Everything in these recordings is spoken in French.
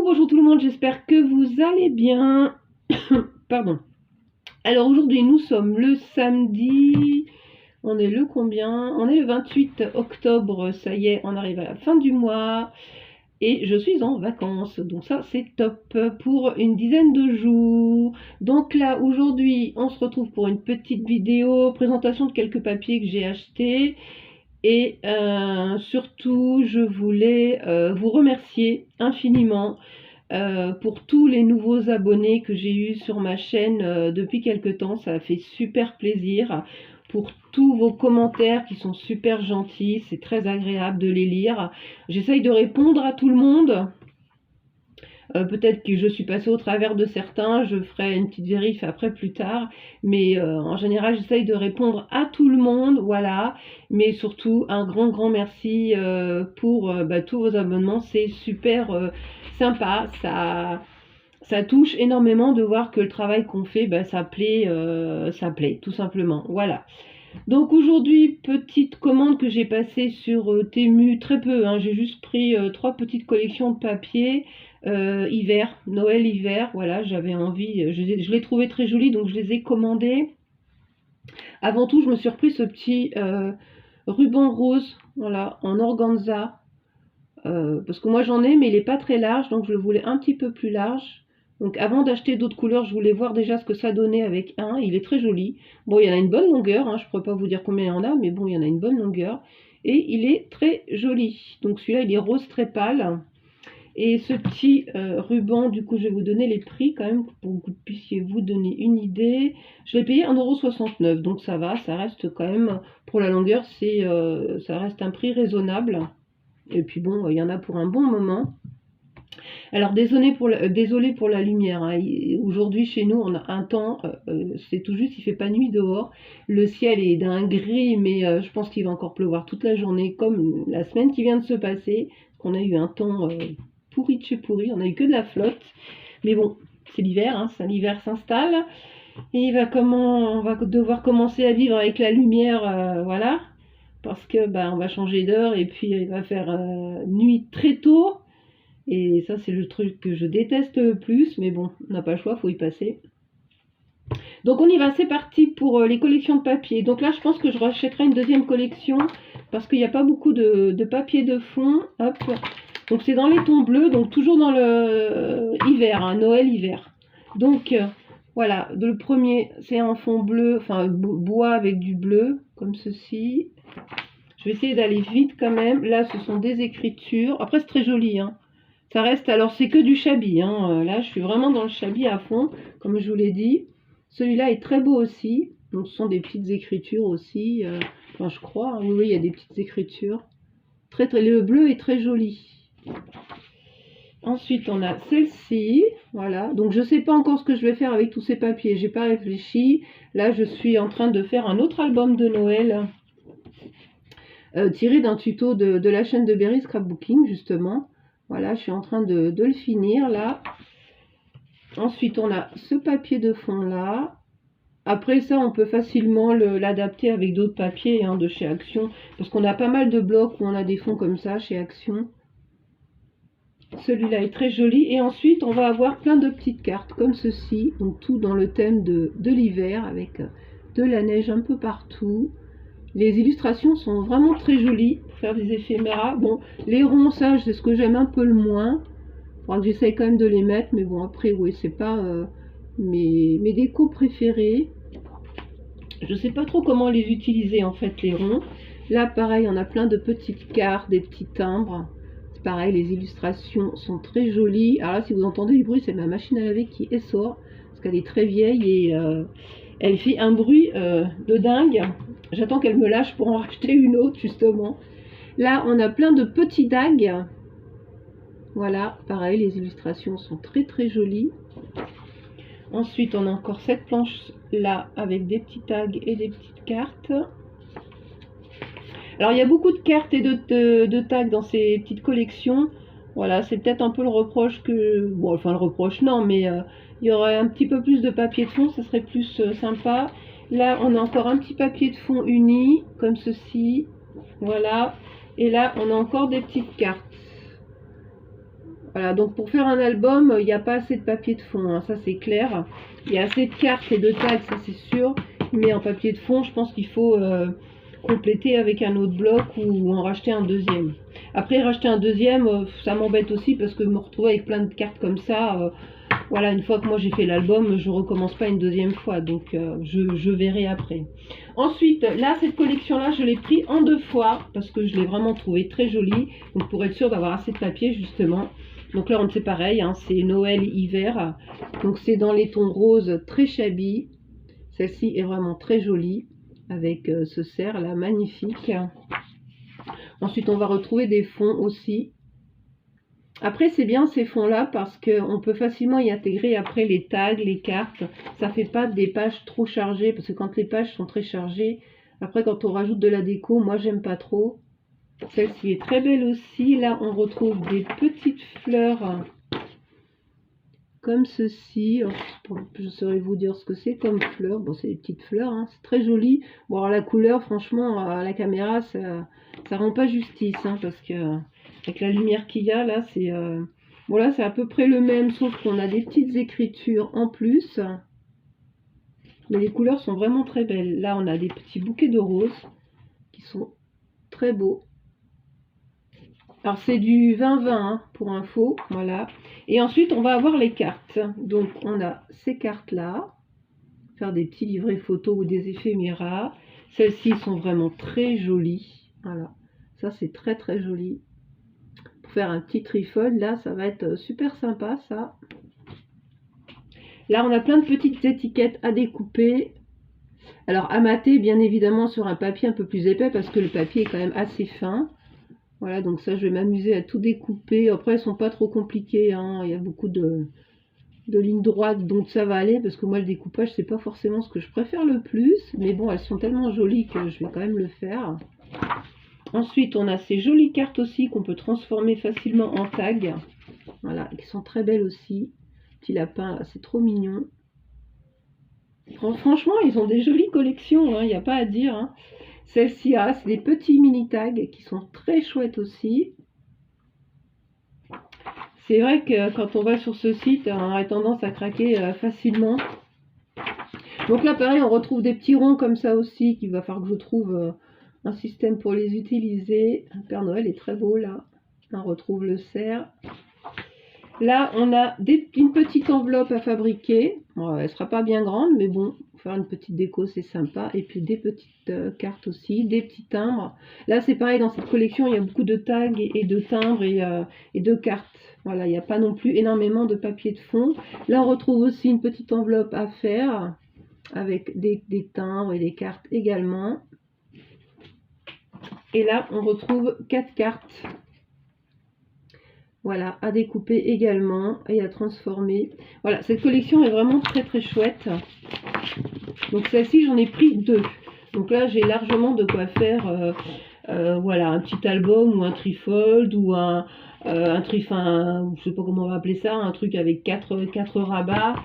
Bonjour tout le monde, j'espère que vous allez bien. Pardon. Alors aujourd'hui nous sommes le samedi, on est le combien? On est le 28 octobre, ça y est, on arrive à la fin du mois et je suis en vacances, donc ça c'est top pour une dizaine de jours. Donc là aujourd'hui on se retrouve pour une petite vidéo, présentation de quelques papiers que j'ai achetés. Et surtout, je voulais vous remercier infiniment pour tous les nouveaux abonnés que j'ai eus sur ma chaîne depuis quelque temps. Ça a fait super plaisir. Pour tous vos commentaires qui sont super gentils, c'est très agréable de les lire. J'essaye de répondre à tout le monde. Peut-être que je suis passée au travers de certains, je ferai une petite vérif après plus tard, mais en général j'essaye de répondre à tout le monde, voilà, mais surtout un grand merci pour tous vos abonnements, c'est super sympa, ça touche énormément de voir que le travail qu'on fait, ça plaît tout simplement, voilà. Donc aujourd'hui, petite commande que j'ai passée sur Temu, très peu, hein, j'ai juste pris 3 petites collections de papier, hiver, Noël-hiver, voilà, j'avais envie, je les trouvais très jolies, donc je les ai commandées. Avant tout, je me suis repris ce petit ruban rose, voilà, en organza, parce que moi j'en ai, mais il n'est pas très large, donc je le voulais un petit peu plus large. Donc avant d'acheter d'autres couleurs, je voulais voir déjà ce que ça donnait avec un. Il est très joli. Bon, il y en a une bonne longueur, hein, je ne pourrais pas vous dire combien il y en a, mais bon, il y en a une bonne longueur. Et il est très joli. Donc celui-là, il est rose très pâle. Et ce petit ruban, du coup, je vais vous donner les prix quand même, pour que vous puissiez vous donner une idée. Je l'ai payé 1,69 €, donc ça va, ça reste quand même, pour la longueur, ça reste un prix raisonnable. Et puis bon, il y en a pour un bon moment. Alors désolé pour la lumière, hein. Aujourd'hui chez nous on a un temps, c'est tout juste, il fait pas nuit dehors. Le ciel est d'un gris, mais je pense qu'il va encore pleuvoir toute la journée, comme la semaine qui vient de se passer. On a eu un temps pourri de chez pourri, on a eu que de la flotte. Mais bon, c'est l'hiver, hein, l'hiver s'installe. Et on va devoir commencer à vivre avec la lumière, voilà. Parce que on va changer d'heure et puis il va faire nuit très tôt. Et ça, c'est le truc que je déteste le plus, mais bon, on n'a pas le choix, il faut y passer. Donc on y va, c'est parti pour les collections de papier. Donc là, je pense que je rachèterai une deuxième collection, parce qu'il n'y a pas beaucoup de papier de fond. Hop. Donc c'est dans les tons bleus, donc toujours dans le hiver, hein, Noël-hiver. Donc voilà, le premier, c'est un fond bleu, enfin bois avec du bleu, comme ceci. Je vais essayer d'aller vite quand même. Là, ce sont des écritures. Après, c'est très joli, hein. Ça reste, alors c'est que du chablis, hein. Là je suis vraiment dans le chablis à fond, comme je vous l'ai dit. Celui-là est très beau aussi, donc ce sont des petites écritures aussi, enfin je crois, hein. Oui, il y a des petites écritures. Le bleu est très joli. Ensuite on a celle-ci, voilà, donc je ne sais pas encore ce que je vais faire avec tous ces papiers, j'ai pas réfléchi. Là je suis en train de faire un autre album de Noël, tiré d'un tuto de la chaîne de Berry Scrapbooking justement. Voilà, je suis en train de le finir là. Ensuite, on a ce papier de fond là. Après ça, on peut facilement l'adapter avec d'autres papiers, hein, de chez Action. Parce qu'on a pas mal de blocs où on a des fonds comme ça chez Action. Celui-là est très joli. Et ensuite, on va avoir plein de petites cartes comme ceci. Donc tout dans le thème de l'hiver avec de la neige un peu partout. Les illustrations sont vraiment très jolies pour faire des éphéméras. Bon, les ronds, ça, c'est ce que j'aime un peu le moins. Il faudra que j'essaye quand même de les mettre, mais bon, après, oui, c'est pas mes décos préférés. Je sais pas trop comment les utiliser, en fait, les ronds. Là, pareil, on a plein de petites cartes, des petits timbres. C'est pareil, les illustrations sont très jolies. Alors là, si vous entendez du bruit, c'est ma machine à laver qui essore, parce qu'elle est très vieille et elle fait un bruit de dingue. J'attends qu'elle me lâche pour en racheter une autre, justement. Là, on a plein de petits dagues. Voilà, pareil, les illustrations sont très jolies. Ensuite, on a encore cette planche-là avec des petits tags et des petites cartes. Alors, il y a beaucoup de cartes et de tags dans ces petites collections. Voilà, c'est peut-être un peu le reproche que... Bon, enfin, le reproche, non, mais il y aurait un petit peu plus de papier de fond, ça serait plus sympa. Là, on a encore un petit papier de fond uni, comme ceci. Voilà. Et là, on a encore des petites cartes. Voilà, donc pour faire un album, il n'y a pas assez de papier de fond, hein, ça c'est clair. Il y a assez de cartes et de tags, ça c'est sûr. Mais en papier de fond, je pense qu'il faut compléter avec un autre bloc ou en racheter un deuxième. Après, racheter un deuxième, ça m'embête aussi parce que me retrouver avec plein de cartes comme ça, voilà, une fois que moi j'ai fait l'album, je recommence pas une deuxième fois. Donc je verrai après. Ensuite, là, cette collection-là, je l'ai pris en 2 fois parce que je l'ai vraiment trouvée très jolie. Donc pour être sûr d'avoir assez de papier, justement. Donc là, on c'est pareil, hein, c'est Noël-Hiver. Donc c'est dans les tons roses très shabby. Celle-ci est vraiment très jolie avec ce cerf là, magnifique. Ensuite, on va retrouver des fonds aussi. Après, c'est bien ces fonds-là parce qu'on peut facilement y intégrer après les tags, les cartes. Ça fait pas des pages trop chargées parce que quand les pages sont très chargées, après quand on rajoute de la déco, moi j'aime pas trop. Celle-ci est très belle aussi. Là, on retrouve des petites fleurs comme ceci. Je saurais vous dire ce que c'est comme fleurs. Bon, c'est des petites fleurs, hein. C'est très joli. Bon, alors la couleur, franchement, à la caméra, ça rend pas justice, hein, parce que avec la lumière qu'il y a, là, c'est voilà, c'est à peu près le même, sauf qu'on a des petites écritures en plus. Mais les couleurs sont vraiment très belles. Là, on a des petits bouquets de roses qui sont très beaux. Alors c'est du 20-20 hein, pour info, voilà. Et ensuite on va avoir les cartes. Donc on a ces cartes là, faire des petits livrets photos ou des éphéméras. Celles-ci sont vraiment très jolies, voilà. Ça c'est très très joli. Pour faire un petit trifold là, ça va être super sympa ça. Là on a plein de petites étiquettes à découper. Alors à mater bien évidemment sur un papier un peu plus épais parce que le papier est quand même assez fin. Voilà, donc ça, je vais m'amuser à tout découper. Après, elles sont pas trop compliquées, hein. Il y a beaucoup de lignes droites, donc ça va aller. Parce que moi, le découpage, c'est pas forcément ce que je préfère le plus. Mais bon, elles sont tellement jolies que je vais quand même le faire. Ensuite, on a ces jolies cartes aussi qu'on peut transformer facilement en tag. Voilà, qui sont très belles aussi. Petit lapin, là, c'est trop mignon. Franchement, ils ont des jolies collections, hein, il n'y a pas à dire, hein. Celle-ci, c'est des petits mini tags qui sont très chouettes aussi. C'est vrai que quand on va sur ce site, on a tendance à craquer facilement. Donc là, pareil, on retrouve des petits ronds comme ça aussi, qu'il va falloir que je trouve un système pour les utiliser. Le Père Noël est très beau là. On retrouve le cerf. Là, on a une petite enveloppe à fabriquer. Bon, elle ne sera pas bien grande, mais bon, faire une petite déco, c'est sympa. Et puis des petites cartes aussi, des petits timbres. Là, c'est pareil, dans cette collection, il y a beaucoup de tags et de timbres et de cartes. Voilà, il n'y a pas non plus énormément de papier de fond. Là, on retrouve aussi une petite enveloppe à faire avec des timbres et des cartes également. Et là, on retrouve 4 cartes. Voilà, à découper également et à transformer. Voilà, cette collection est vraiment très très chouette. Donc celle-ci, j'en ai pris 2. Donc là, j'ai largement de quoi faire voilà, un petit album ou un trifold ou un trifin, je sais pas comment on va appeler ça, un truc avec 4 rabats.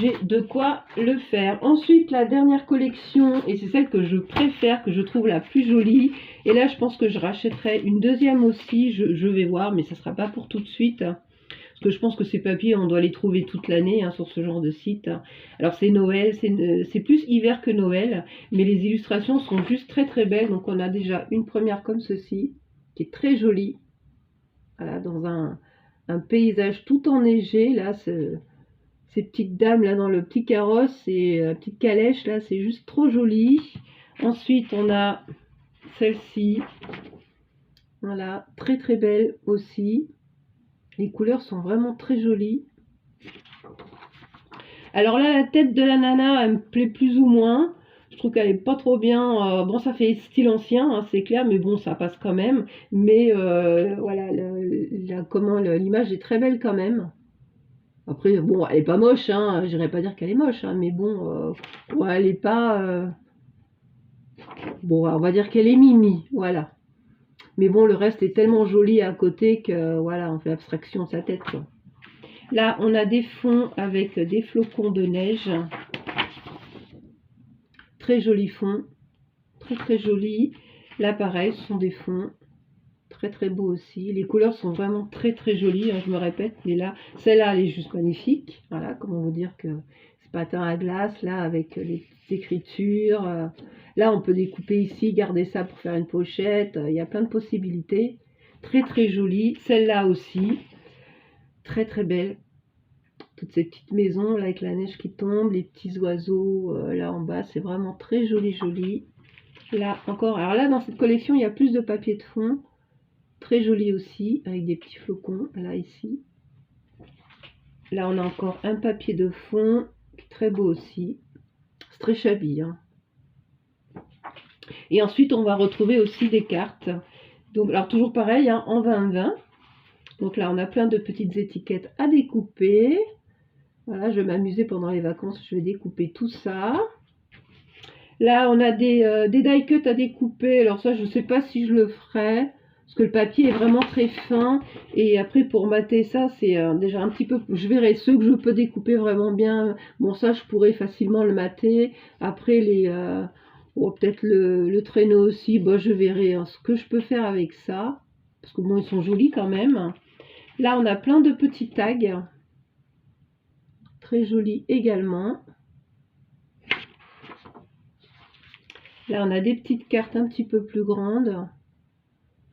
J'ai de quoi le faire. Ensuite, la dernière collection, et c'est celle que je préfère, que je trouve la plus jolie. Et là, je pense que je rachèterai une deuxième aussi. Je vais voir, mais ça ne sera pas pour tout de suite. Parce que je pense que ces papiers, on doit les trouver toute l'année hein, sur ce genre de site. Alors, c'est Noël, c'est plus hiver que Noël. Mais les illustrations sont juste très très belles. Donc, on a déjà une première comme ceci, qui est très jolie. Voilà, dans un paysage tout enneigé. Là, ces petites dames là dans le petit carrosse et la petite calèche là, c'est juste trop joli. Ensuite, on a celle-ci. Voilà, très très belle aussi. Les couleurs sont vraiment très jolies. Alors là, la tête de la nana, elle me plaît plus ou moins. Je trouve qu'elle est pas trop bien. Bon, ça fait style ancien, hein, c'est clair, mais bon, ça passe quand même. Mais voilà, comment l'image est très belle quand même. Après, bon, elle est pas moche, hein, j'irais pas dire qu'elle est moche, hein, mais bon, ouais, elle est pas... Bon, on va dire qu'elle est mimi, voilà. Mais bon, le reste est tellement joli à côté que, voilà, on fait abstraction de sa tête, quoi. Là, on a des fonds avec des flocons de neige. Très joli fond, très très joli. Là, pareil, ce sont des fonds très très beau aussi. Les couleurs sont vraiment très très jolies, hein, je me répète, mais là, celle-là, elle est juste magnifique. Voilà, comment vous dire que c'est patin à glace, là, avec les petites écritures. Là, on peut découper ici, garder ça pour faire une pochette. Il y a plein de possibilités. Très très jolie. Celle-là aussi, très très belle. Toutes ces petites maisons, là, avec la neige qui tombe, les petits oiseaux, là en bas, c'est vraiment très joli, joli. Là, encore, alors là, dans cette collection, il y a plus de papier de fond. Très joli aussi, avec des petits flocons, là, ici. Là, on a encore un papier de fond, très beau aussi. C'est très shabby, hein. Et ensuite, on va retrouver aussi des cartes. Donc, alors, toujours pareil, hein, en 20-20. Donc là, on a plein de petites étiquettes à découper. Voilà, je vais m'amuser pendant les vacances, je vais découper tout ça. Là, on a des die cuts à découper. Alors ça, je ne sais pas si je le ferai, parce que le papier est vraiment très fin. Et après, pour mater ça, c'est déjà un petit peu... Je verrai ceux que je peux découper vraiment bien. Bon, ça, je pourrais facilement le mater. Après, peut-être le traîneau aussi. Bon, je verrai hein, ce que je peux faire avec ça. Parce que bon, ils sont jolis quand même. Là, on a plein de petits tags. Très jolis également. Là, on a des petites cartes un petit peu plus grandes.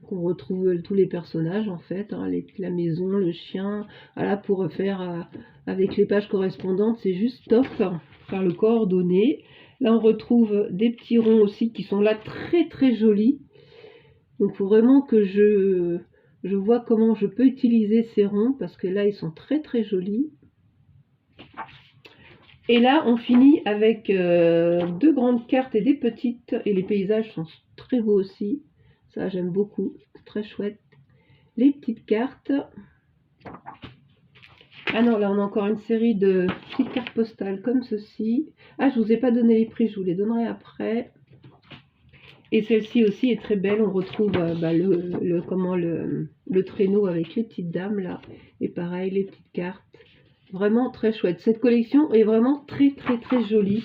Qu'on retrouve tous les personnages en fait. Hein, la maison, le chien. Voilà, pour faire avec les pages correspondantes, c'est juste top. Faire le coordonné. Là, on retrouve des petits ronds aussi qui sont là très très jolis. Donc, il faut vraiment que je vois comment je peux utiliser ces ronds parce que là, ils sont très très jolis. Et là, on finit avec deux grandes cartes et des petites. Et les paysages sont très beaux aussi. Ça, j'aime beaucoup. C'est très chouette. Les petites cartes. Ah non, là, on a encore une série de petites cartes postales comme ceci. Ah, je ne vous ai pas donné les prix. Je vous les donnerai après. Et celle-ci aussi est très belle. On retrouve le traîneau avec les petites dames, là. Et pareil, les petites cartes. Vraiment très chouette. Cette collection est vraiment très très très jolie.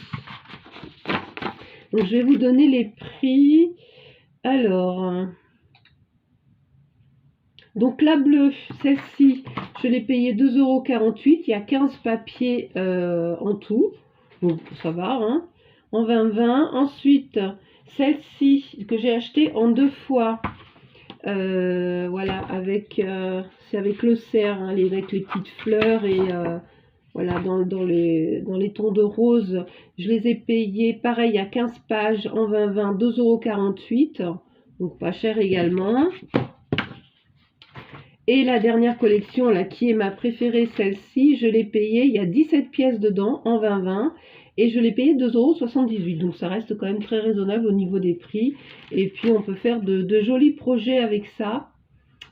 Donc je vais vous donner les prix. Alors, donc la bleue, celle-ci, je l'ai payée 2,48 €. Il y a 15 papiers en tout. Donc ça va, hein. En 20-20. Ensuite, celle-ci que j'ai achetée en 2 fois. Voilà, c'est avec le cerf, hein, avec les petites fleurs et... voilà, dans les tons de rose, je les ai payés, pareil, à 15 pages, en 20-20, 2,48 €, donc pas cher également. Et la dernière collection, là, qui est ma préférée, celle-ci, je l'ai payée, il y a 17 pièces dedans, en 20-20, et je l'ai payée 2,78 €, donc ça reste quand même très raisonnable au niveau des prix. Et puis, on peut faire de jolis projets avec ça.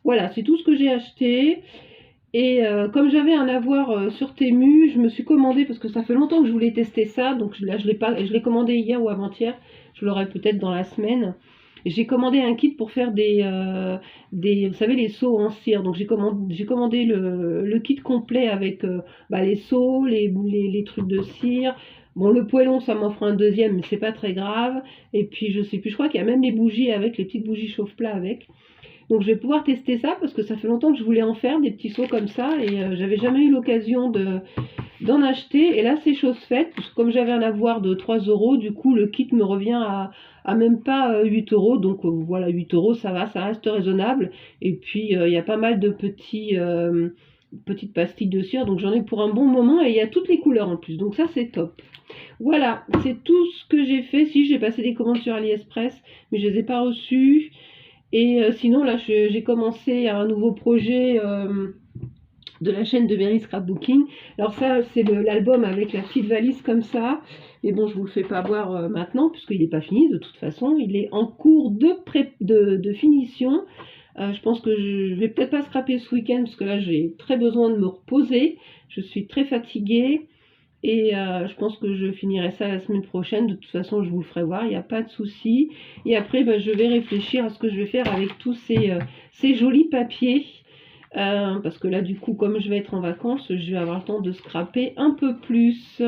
Voilà, c'est tout ce que j'ai acheté. Et comme j'avais un avoir sur Temu, je me suis commandé, parce que ça fait longtemps que je voulais tester ça, donc là je l'ai commandé hier ou avant-hier, je l'aurai peut-être dans la semaine. J'ai commandé un kit pour faire vous savez, les seaux en cire. Donc j'ai commandé le kit complet avec les seaux, les trucs de cire. Bon, le poêlon, ça m'offre un deuxième, mais c'est pas très grave. Et puis je sais plus, je crois qu'il y a même les bougies avec, les petites bougies chauffe-plat avec. Donc je vais pouvoir tester ça parce que ça fait longtemps que je voulais en faire des petits seaux comme ça et j'avais jamais eu l'occasion d'en acheter. Et là c'est chose faite, parce que comme j'avais un avoir de 3 €, du coup le kit me revient à même pas 8 €. Donc voilà, 8 € ça va, ça reste raisonnable. Et puis il y a pas mal de petites pastilles de cire, donc j'en ai pour un bon moment et il y a toutes les couleurs en plus. Donc ça c'est top. Voilà, c'est tout ce que j'ai fait. Si, j'ai passé des commandes sur AliExpress, mais je les ai pas reçues. Et sinon, là, j'ai commencé un nouveau projet de la chaîne de Berry Scrapbooking. Alors ça, c'est l'album avec la petite valise comme ça. Mais bon, je vous le fais pas voir maintenant, puisqu'il n'est pas fini de toute façon. Il est en cours de finition. Je pense que je vais peut-être pas scraper ce week-end, parce que là, j'ai très besoin de me reposer. Je suis très fatiguée. Et je pense que je finirai ça la semaine prochaine. De toute façon, je vous le ferai voir, il n'y a pas de souci. Et après, je vais réfléchir à ce que je vais faire avec tous ces jolis papiers. Parce que là, du coup, comme je vais être en vacances, je vais avoir le temps de scraper un peu plus.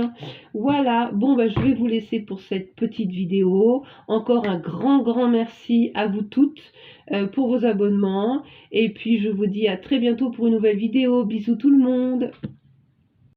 Voilà, bon, je vais vous laisser pour cette petite vidéo. Encore un grand merci à vous toutes. pour vos abonnements. Et puis je vous dis à très bientôt pour une nouvelle vidéo. Bisous tout le monde.